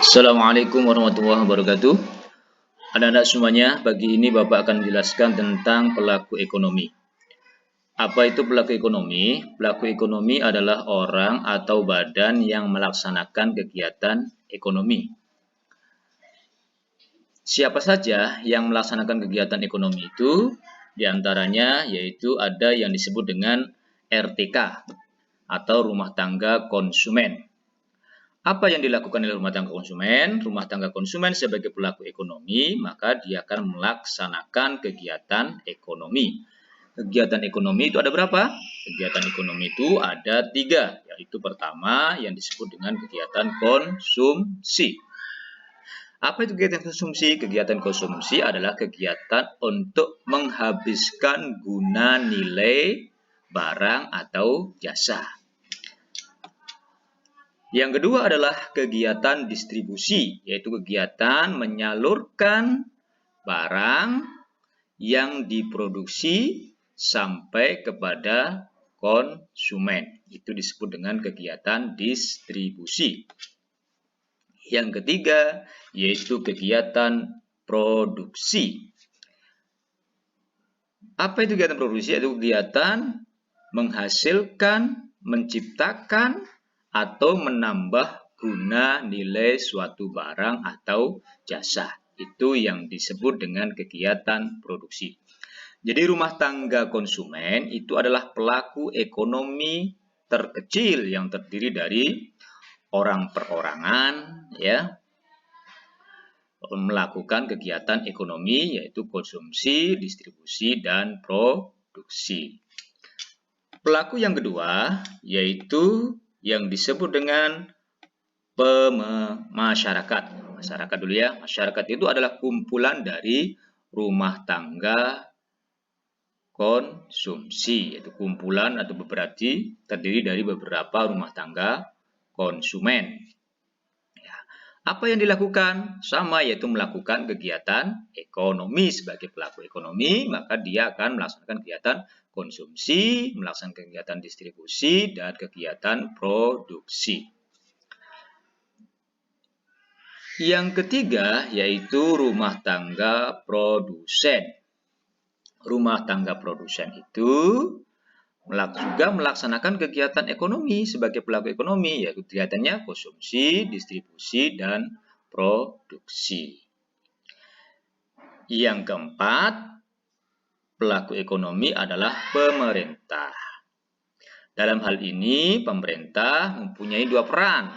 Assalamualaikum warahmatullahi wabarakatuh. Anak-anak semuanya, pagi ini Bapak akan menjelaskan tentang pelaku ekonomi. Apa itu pelaku ekonomi? Pelaku ekonomi adalah orang atau badan yang melaksanakan kegiatan ekonomi. Siapa saja yang melaksanakan kegiatan ekonomi itu? Di antaranya yaitu ada yang disebut dengan RTK atau rumah tangga konsumen. Apa yang dilakukan oleh rumah tangga konsumen? Rumah tangga konsumen sebagai pelaku ekonomi, maka dia akan melaksanakan kegiatan ekonomi. Kegiatan ekonomi itu ada berapa? Kegiatan ekonomi itu ada 3, yaitu pertama yang disebut dengan kegiatan konsumsi. Apa itu kegiatan konsumsi? Kegiatan konsumsi adalah kegiatan untuk menghabiskan guna nilai barang atau jasa. Yang kedua adalah kegiatan distribusi, yaitu kegiatan menyalurkan barang yang diproduksi sampai kepada konsumen. Itu disebut dengan kegiatan distribusi. Yang ketiga yaitu kegiatan produksi. Apa itu kegiatan produksi? Yaitu kegiatan menghasilkan, menciptakan, atau menambah guna nilai suatu barang atau jasa. Itu yang disebut dengan kegiatan produksi. Jadi rumah tangga konsumen itu adalah pelaku ekonomi terkecil yang terdiri dari orang perorangan, ya, melakukan kegiatan ekonomi yaitu konsumsi, distribusi, dan produksi. Pelaku yang kedua yaitu yang disebut dengan masyarakat. Masyarakat dulu ya. Masyarakat itu adalah kumpulan dari rumah tangga konsumsi, yaitu kumpulan atau berarti terdiri dari beberapa rumah tangga konsumen. Ya. Apa yang dilakukan? Sama, yaitu melakukan kegiatan ekonomi sebagai pelaku ekonomi, maka dia akan melaksanakan kegiatan konsumsi, melaksanakan kegiatan distribusi, dan kegiatan produksi. Yang ketiga yaitu rumah tangga produsen. Rumah tangga produsen itu juga melaksanakan kegiatan ekonomi sebagai pelaku ekonomi, yaitu kegiatannya konsumsi, distribusi, dan produksi. Yang keempat, pelaku ekonomi adalah pemerintah. Dalam hal ini, pemerintah mempunyai 2 peran.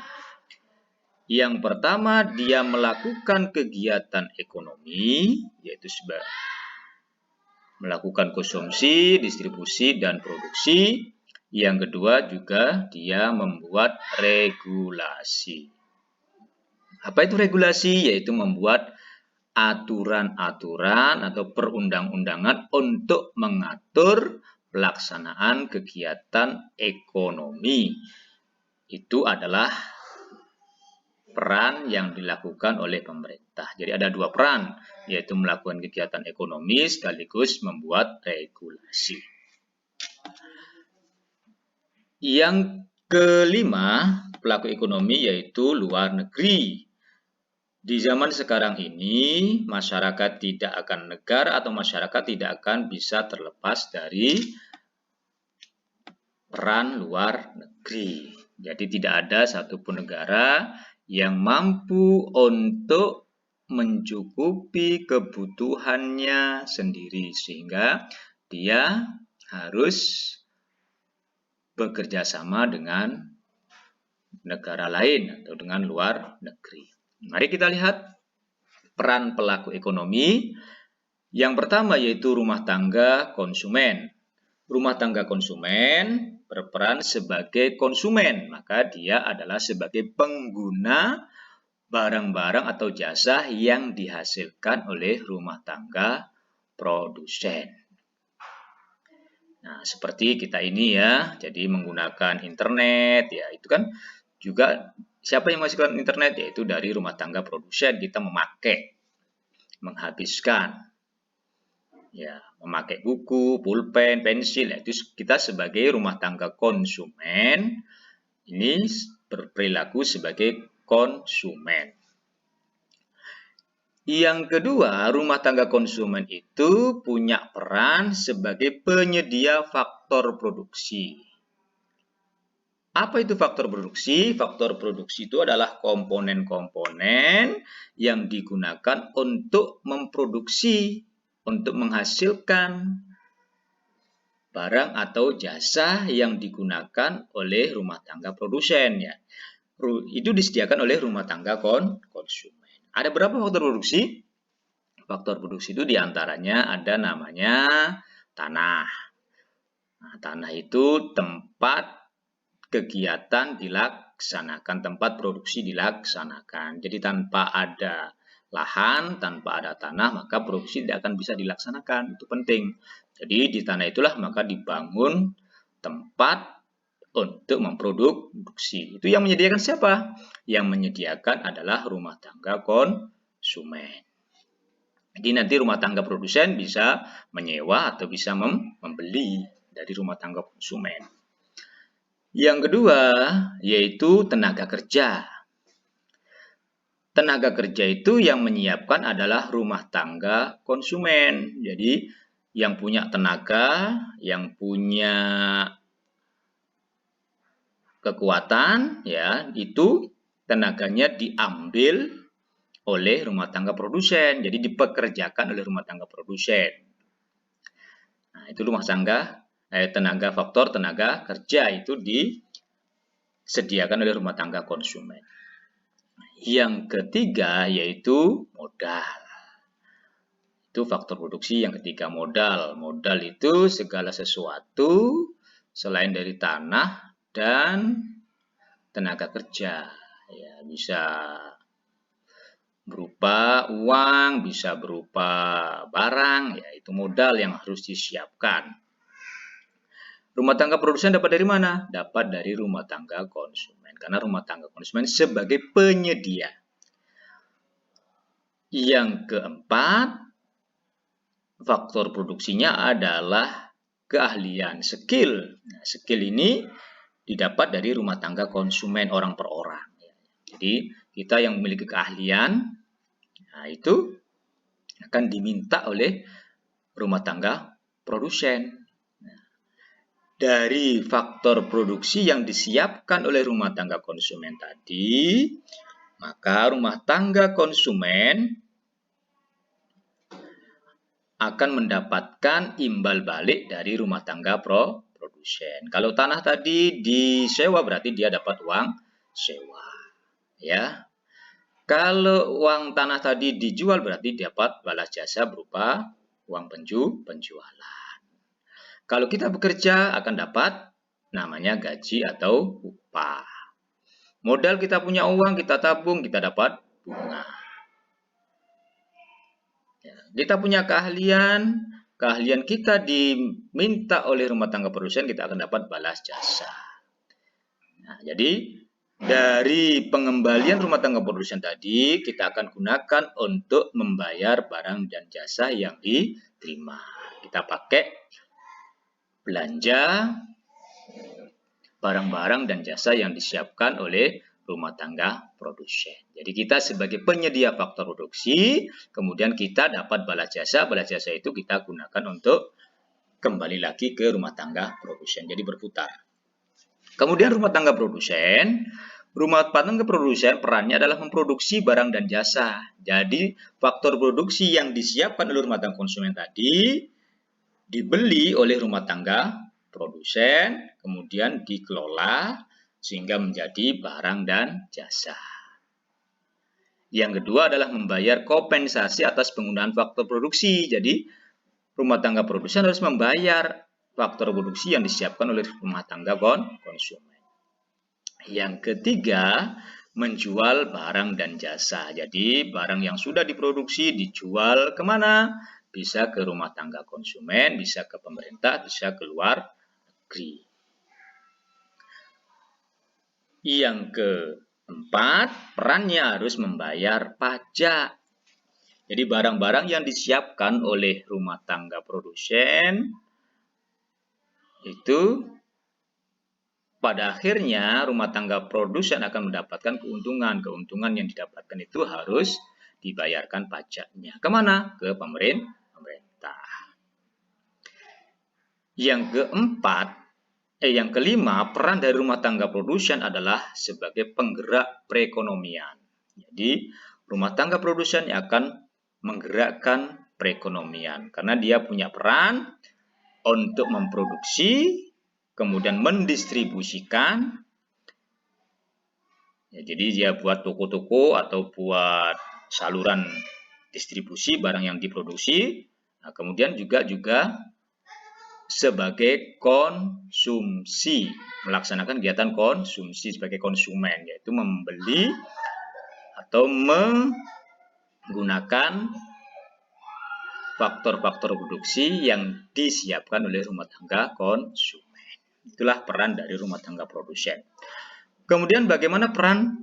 Yang pertama, dia melakukan kegiatan ekonomi, yaitu melakukan konsumsi, distribusi, dan produksi. Yang kedua juga dia membuat regulasi. Apa itu regulasi? Yaitu membuat aturan-aturan atau perundang-undangan untuk mengatur pelaksanaan kegiatan ekonomi. Itu adalah peran yang dilakukan oleh pemerintah. Jadi ada 2 peran, yaitu melakukan kegiatan ekonomi sekaligus membuat regulasi. Yang kelima, pelaku ekonomi yaitu luar negeri. Di zaman sekarang ini, masyarakat tidak akan negara atau masyarakat tidak akan bisa terlepas dari peran luar negeri. Jadi tidak ada satupun negara yang mampu untuk mencukupi kebutuhannya sendiri, sehingga dia harus bekerja sama dengan negara lain atau dengan luar negeri. Mari kita lihat peran pelaku ekonomi. Yang pertama yaitu rumah tangga konsumen. Rumah tangga konsumen berperan sebagai konsumen, maka dia adalah sebagai pengguna barang-barang atau jasa yang dihasilkan oleh rumah tangga produsen. Nah, seperti kita ini ya, jadi menggunakan internet, ya itu kan juga siapa yang menghasilkan internet? Yaitu dari rumah tangga produsen. Kita menghabiskan, ya, memakai buku, pulpen, pensil. Itu kita sebagai rumah tangga konsumen ini berperilaku sebagai konsumen. Yang kedua, rumah tangga konsumen itu punya peran sebagai penyedia faktor produksi. Apa itu faktor produksi? Faktor produksi itu adalah komponen-komponen yang digunakan untuk memproduksi, untuk menghasilkan barang atau jasa yang digunakan oleh rumah tangga produsen ya. Itu disediakan oleh rumah tangga konsumen. Ada berapa faktor produksi? Faktor produksi itu diantaranya ada namanya tanah. Nah, tanah itu tempat kegiatan dilaksanakan, tempat produksi dilaksanakan. Jadi tanpa ada lahan, tanpa ada tanah, maka produksi tidak akan bisa dilaksanakan. Itu penting. Jadi di tanah itulah maka dibangun tempat untuk memproduksi. Itu yang menyediakan siapa? Yang menyediakan adalah rumah tangga konsumen. Jadi nanti rumah tangga produsen bisa menyewa atau bisa membeli dari rumah tangga konsumen. Yang kedua yaitu tenaga kerja. Tenaga kerja itu yang menyiapkan adalah rumah tangga konsumen. Jadi yang punya tenaga, yang punya kekuatan ya, itu tenaganya diambil oleh rumah tangga produsen. Jadi dipekerjakan oleh rumah tangga produsen. Nah, itu rumah tangga faktor tenaga kerja itu disediakan oleh rumah tangga konsumen. Yang ketiga yaitu modal. Itu faktor produksi yang ketiga, modal. Modal itu segala sesuatu selain dari tanah dan tenaga kerja. Ya, bisa berupa uang, bisa berupa barang, ya itu modal yang harus disiapkan. Rumah tangga produsen dapat dari mana? Dapat dari rumah tangga konsumen. Karena rumah tangga konsumen sebagai penyedia. Yang keempat, faktor produksinya adalah keahlian, skill. Nah, skill ini didapat dari rumah tangga konsumen orang per orang. Jadi kita yang memiliki keahlian, nah itu akan diminta oleh rumah tangga produsen. Dari faktor produksi yang disiapkan oleh rumah tangga konsumen tadi, maka rumah tangga konsumen akan mendapatkan imbal balik dari rumah tangga produsen. Kalau tanah tadi disewa berarti dia dapat uang sewa. Ya. Kalau uang tanah tadi dijual berarti dapat balas jasa berupa uang penjualan. Kalau kita bekerja akan dapat namanya gaji atau upah. Modal kita punya uang, kita tabung, kita dapat bunga. Ya, kita punya keahlian kita diminta oleh rumah tangga produsen, kita akan dapat balas jasa. Nah, jadi dari pengembalian rumah tangga produsen tadi, kita akan gunakan untuk membayar barang dan jasa yang diterima. Kita pakai belanja barang-barang dan jasa yang disiapkan oleh rumah tangga produsen. Jadi kita sebagai penyedia faktor produksi, kemudian kita dapat balas jasa itu kita gunakan untuk kembali lagi ke rumah tangga produsen. Jadi berputar. Kemudian rumah tangga produsen perannya adalah memproduksi barang dan jasa. Jadi faktor produksi yang disiapkan oleh rumah tangga konsumen tadi dibeli oleh rumah tangga produsen, kemudian dikelola sehingga menjadi barang dan jasa. Yang kedua adalah membayar kompensasi atas penggunaan faktor produksi. Jadi rumah tangga produsen harus membayar faktor produksi yang disiapkan oleh rumah tangga konsumen. Yang ketiga, menjual barang dan jasa. Jadi barang yang sudah diproduksi dijual kemana? Bisa ke rumah tangga konsumen, bisa ke pemerintah, bisa ke luar negeri. Yang keempat, perannya harus membayar pajak. Jadi barang-barang yang disiapkan oleh rumah tangga produsen itu pada akhirnya rumah tangga produsen akan mendapatkan keuntungan. Keuntungan yang didapatkan itu harus dibayarkan pajaknya. Kemana? Ke pemerintah. Yang kelima, peran dari rumah tangga produsen adalah sebagai penggerak perekonomian. Jadi, rumah tangga produsen yang akan menggerakkan perekonomian karena dia punya peran untuk memproduksi, kemudian mendistribusikan. Ya, jadi dia buat toko-toko atau buat saluran distribusi barang yang diproduksi. Nah, kemudian juga sebagai konsumsi, melaksanakan kegiatan konsumsi sebagai konsumen, yaitu membeli atau menggunakan faktor-faktor produksi yang disiapkan oleh rumah tangga konsumen. Itulah peran dari rumah tangga produsen. Kemudian bagaimana peran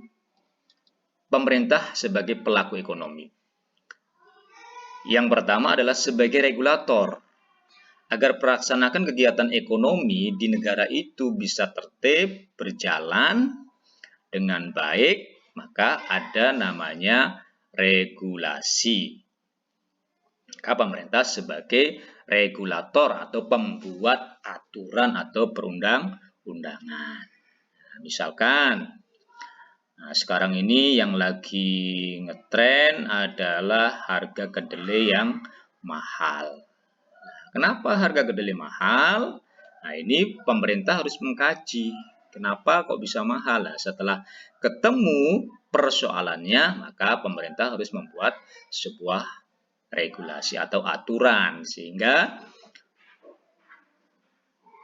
pemerintah sebagai pelaku ekonomi? Yang pertama adalah sebagai regulator. Agar melaksanakan kegiatan ekonomi di negara itu bisa tertib, berjalan dengan baik, maka ada namanya regulasi. Maka pemerintah sebagai regulator atau pembuat aturan atau perundang-undangan. Misalkan, sekarang ini yang lagi ngetren adalah harga kedelai yang mahal. Kenapa harga kedelai mahal? Nah, ini pemerintah harus mengkaji. Kenapa kok bisa mahal? Nah, setelah ketemu persoalannya, maka pemerintah harus membuat sebuah regulasi atau aturan sehingga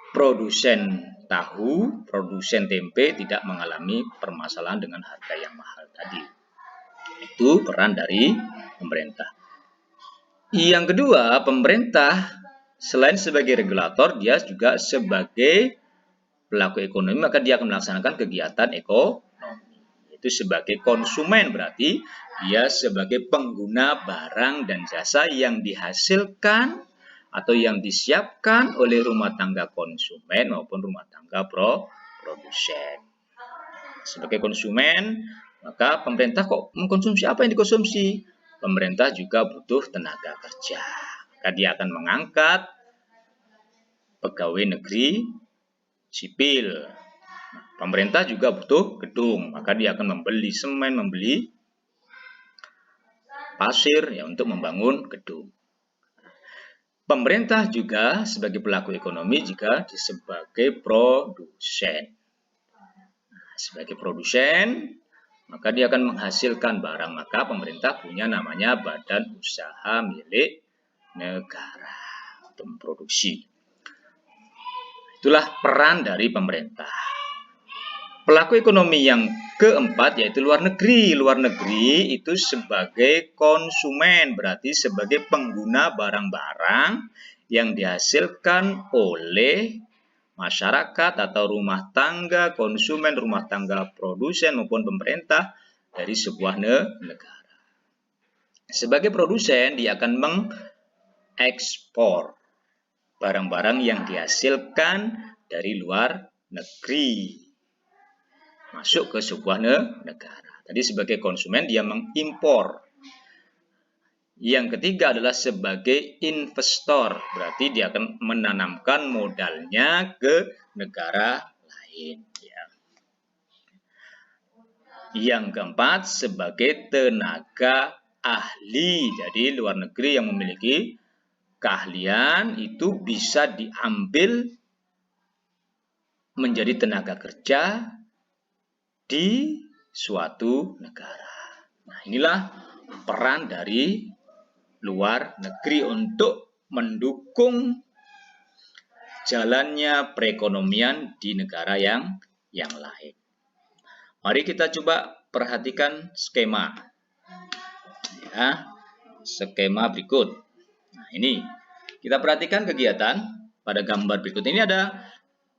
produsen tahu, produsen tempe tidak mengalami permasalahan dengan harga yang mahal tadi. Itu peran dari pemerintah. Yang kedua, pemerintah selain sebagai regulator, dia juga sebagai pelaku ekonomi, maka dia akan melaksanakan kegiatan ekonomi. Itu sebagai konsumen, berarti dia sebagai pengguna barang dan jasa yang dihasilkan atau yang disiapkan oleh rumah tangga konsumen maupun rumah tangga produsen. Sebagai konsumen, maka pemerintah kok mengkonsumsi apa yang dikonsumsi? Pemerintah juga butuh tenaga kerja. Maka dia akan mengangkat pegawai negeri sipil. Pemerintah juga butuh gedung, maka dia akan membeli semen, membeli pasir ya untuk membangun gedung. Pemerintah juga sebagai pelaku ekonomi juga sebagai produsen. Sebagai produsen, maka dia akan menghasilkan barang, maka pemerintah punya namanya badan usaha milik negara untuk memproduksi. Itulah peran dari pemerintah. Pelaku ekonomi yang keempat yaitu luar negeri. Luar negeri itu sebagai konsumen, berarti sebagai pengguna barang-barang yang dihasilkan oleh masyarakat atau rumah tangga konsumen, rumah tangga produsen maupun pemerintah dari sebuah negara. Sebagai produsen, dia akan mengekspor barang-barang yang dihasilkan dari luar negeri masuk ke sebuah negara. Tadi sebagai konsumen dia mengimpor. Yang ketiga adalah sebagai investor, berarti dia akan menanamkan modalnya ke negara lain. Ya. Yang keempat sebagai tenaga ahli, jadi luar negeri yang memiliki keahlian itu bisa diambil menjadi tenaga kerja di suatu negara. Nah, inilah peran dari luar negeri untuk mendukung jalannya perekonomian di negara yang lain. Mari kita coba perhatikan skema. Ya, skema berikut. Nah, ini kita perhatikan kegiatan pada gambar berikut ini ada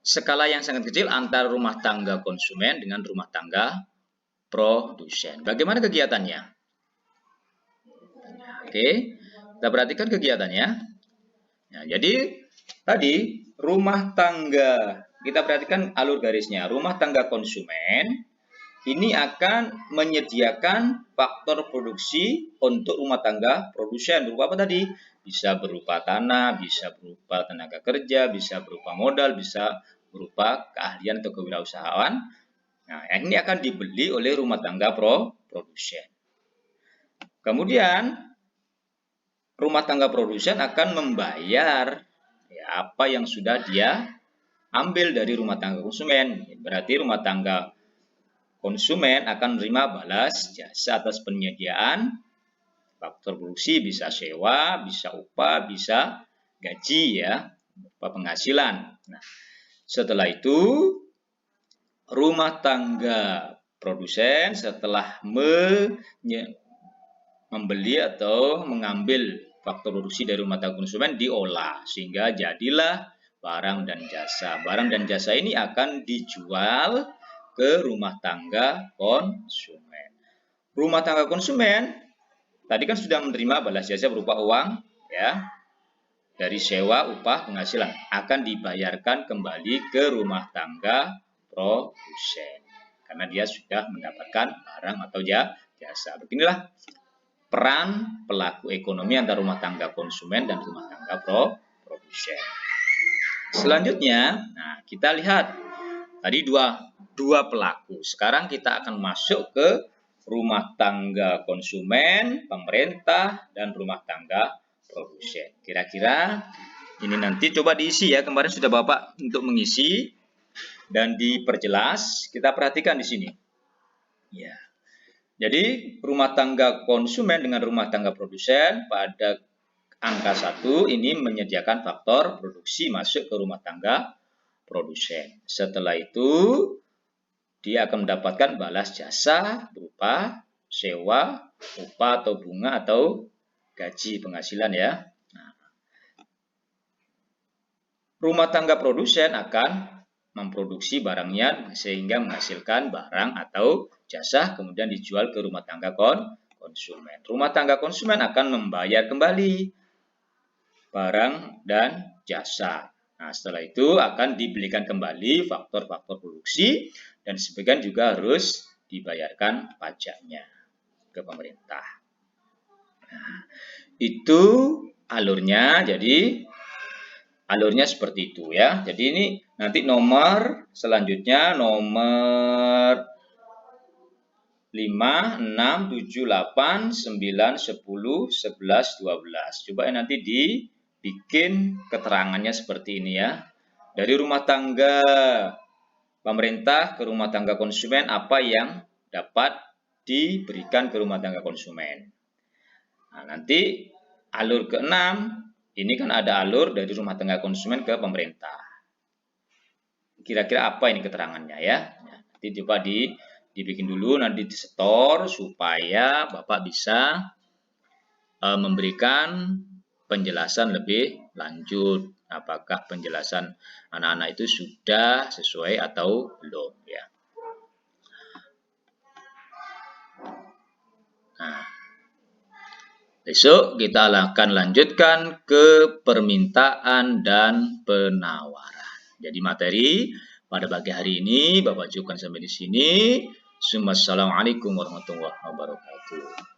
skala yang sangat kecil antara rumah tangga konsumen dengan rumah tangga produsen. Bagaimana kegiatannya? Oke, kita perhatikan kegiatannya. Nah, jadi tadi rumah tangga, kita perhatikan alur garisnya. Rumah tangga konsumen ini akan menyediakan faktor produksi untuk rumah tangga produsen. Berupa apa tadi? Bisa berupa tanah, bisa berupa tenaga kerja, bisa berupa modal, bisa berupa keahlian atau kewirausahaan. Nah, ini akan dibeli oleh rumah tangga produsen. Kemudian, rumah tangga produsen akan membayar apa yang sudah dia ambil dari rumah tangga konsumen. Berarti rumah tangga konsumen akan menerima balas jasa atas penyediaan faktor produksi, bisa sewa, bisa upah, bisa gaji ya, penghasilan. Nah, setelah itu rumah tangga produsen setelah membeli atau mengambil faktor produksi dari rumah tangga konsumen diolah sehingga jadilah barang dan jasa. Barang dan jasa ini akan dijual ke rumah tangga konsumen. Rumah tangga konsumen tadi kan sudah menerima balas jasa berupa uang ya dari sewa, upah, penghasilan akan dibayarkan kembali ke rumah tangga produsen karena dia sudah mendapatkan barang atau jasa. Beginilah peran pelaku ekonomi antara rumah tangga konsumen dan rumah tangga produsen. Selanjutnya, nah kita lihat tadi dua pelaku. Sekarang kita akan masuk ke rumah tangga konsumen, pemerintah, dan rumah tangga produsen. Kira-kira ini nanti coba diisi ya. Kemarin sudah Bapak untuk mengisi dan diperjelas. Kita perhatikan di sini. Ya. Jadi rumah tangga konsumen dengan rumah tangga produsen pada angka 1 ini menyediakan faktor produksi masuk ke rumah tangga produsen. Setelah itu dia akan mendapatkan balas jasa berupa sewa, upah atau bunga atau gaji penghasilan ya. Nah, rumah tangga produsen akan memproduksi barangnya sehingga menghasilkan barang atau jasa kemudian dijual ke rumah tangga konsumen. Rumah tangga konsumen akan membayar kembali barang dan jasa. Nah, setelah itu akan dibelikan kembali faktor-faktor produksi dan sebagian juga harus dibayarkan pajaknya ke pemerintah. Nah, itu alurnya. Jadi alurnya seperti itu ya. Jadi ini nanti nomor selanjutnya nomor 5, 6, 7, 8, 9, 10, 11, 12. Coba nanti dibikin keterangannya seperti ini ya. Dari rumah tangga pemerintah ke rumah tangga konsumen apa yang dapat diberikan ke rumah tangga konsumen. Nah, nanti alur ke-6 ini kan ada alur dari rumah tangga konsumen ke pemerintah. Kira-kira apa ini keterangannya ya? Nanti coba dibikin dulu, nanti disetor supaya Bapak bisa memberikan penjelasan lebih lanjut. Apakah penjelasan anak-anak itu sudah sesuai atau belum ya. Nah, besok kita akan lanjutkan ke permintaan dan penawaran. Jadi materi pada pagi hari ini Bapak cukupkan sampai di sini. Assalamualaikum warahmatullahi wabarakatuh.